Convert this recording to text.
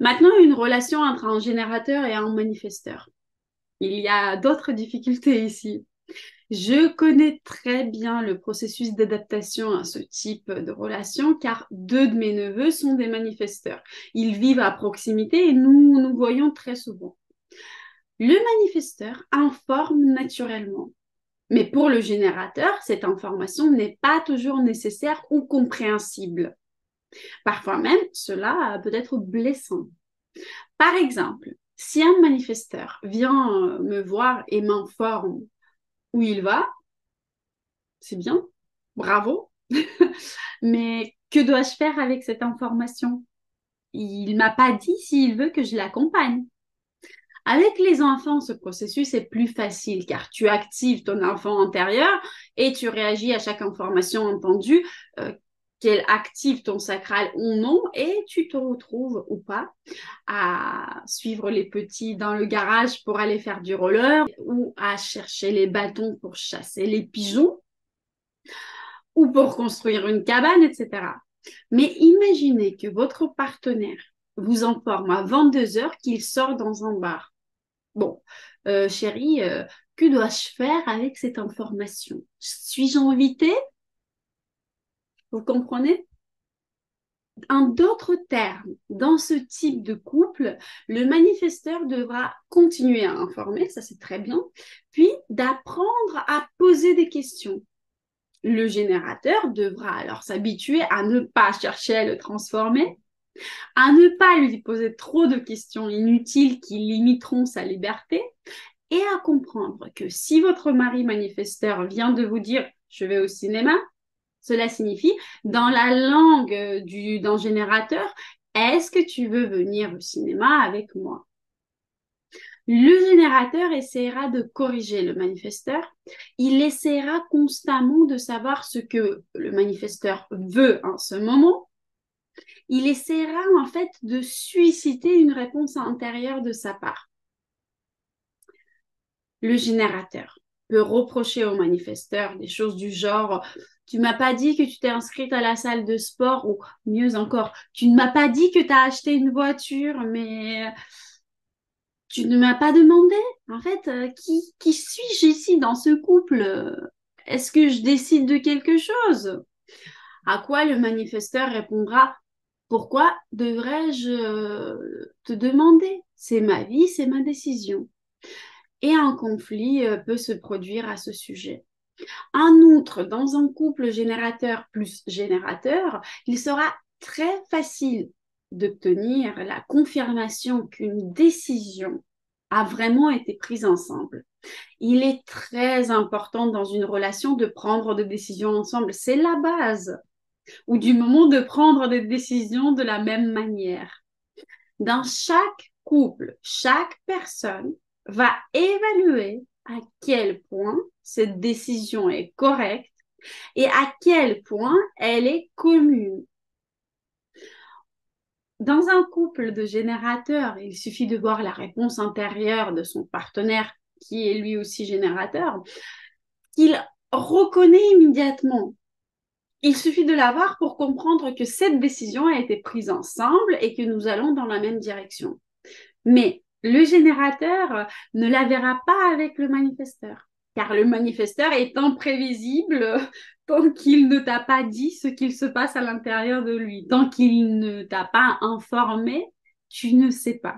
Maintenant, une relation entre un générateur et un manifesteur. Il y a d'autres difficultés ici. Je connais très bien le processus d'adaptation à ce type de relation car deux de mes neveux sont des manifesteurs. Ils vivent à proximité et nous nous voyons très souvent. Le manifesteur informe naturellement, mais pour le générateur, cette information n'est pas toujours nécessaire ou compréhensible. Parfois même, cela peut être blessant. Par exemple, si un manifesteur vient me voir et m'informe où il va, c'est bien, bravo, mais que dois-je faire avec cette information? Il m'a pas dit s'il veut que je l'accompagne. Avec les enfants, ce processus est plus facile car tu actives ton enfant intérieur et tu réagis à chaque information entendue, euh, qu'elle active ton sacral ou non, et tu te retrouves ou pas à suivre les petits dans le garage pour aller faire du roller ou à chercher les bâtons pour chasser les pigeons ou pour construire une cabane, etc. Mais imaginez que votre partenaire vous informe à 22 heures qu'il sort dans un bar. Bon, chérie, que dois-je faire avec cette information? Suis-je invitée? Vous comprenez? En d'autres termes, dans ce type de couple, le manifesteur devra continuer à informer, ça c'est très bien, puis d'apprendre à poser des questions. Le générateur devra alors s'habituer à ne pas chercher à le transformer, à ne pas lui poser trop de questions inutiles qui limiteront sa liberté et à comprendre que si votre mari manifesteur vient de vous dire je vais au cinéma, cela signifie dans la langue d'un générateur, est-ce que tu veux venir au cinéma avec moi? Le générateur essaiera de corriger le manifesteur. Il essaiera constamment de savoir ce que le manifesteur veut en ce moment. Il essaiera en fait de susciter une réponse intérieure de sa part. Le générateur peut reprocher au manifesteur des choses du genre tu m'as pas dit que tu t'es inscrite à la salle de sport ou mieux encore, tu ne m'as pas dit que tu as acheté une voiture mais tu ne m'as pas demandé. En fait, qui suis-je ici dans ce couple? Est-ce que je décide de quelque chose? À quoi le manifesteur répondra pourquoi devrais-je te demander? C'est ma vie, c'est ma décision. Et un conflit peut se produire à ce sujet. En outre, dans un couple générateur plus générateur, il sera très facile d'obtenir la confirmation qu'une décision a vraiment été prise ensemble. Il est très important dans une relation de prendre des décisions ensemble. C'est la base. Ou du moment de prendre des décisions de la même manière. Dans chaque couple, chaque personne va évaluer à quel point cette décision est correcte et à quel point elle est commune. Dans un couple de générateurs, il suffit de voir la réponse intérieure de son partenaire, qui est lui aussi générateur, qu'il reconnaît immédiatement. Il suffit de la voir pour comprendre que cette décision a été prise ensemble et que nous allons dans la même direction. Mais le générateur ne la verra pas avec le manifesteur, car le manifesteur est imprévisible tant qu'il ne t'a pas dit ce qu'il se passe à l'intérieur de lui. Tant qu'il ne t'a pas informé, tu ne sais pas.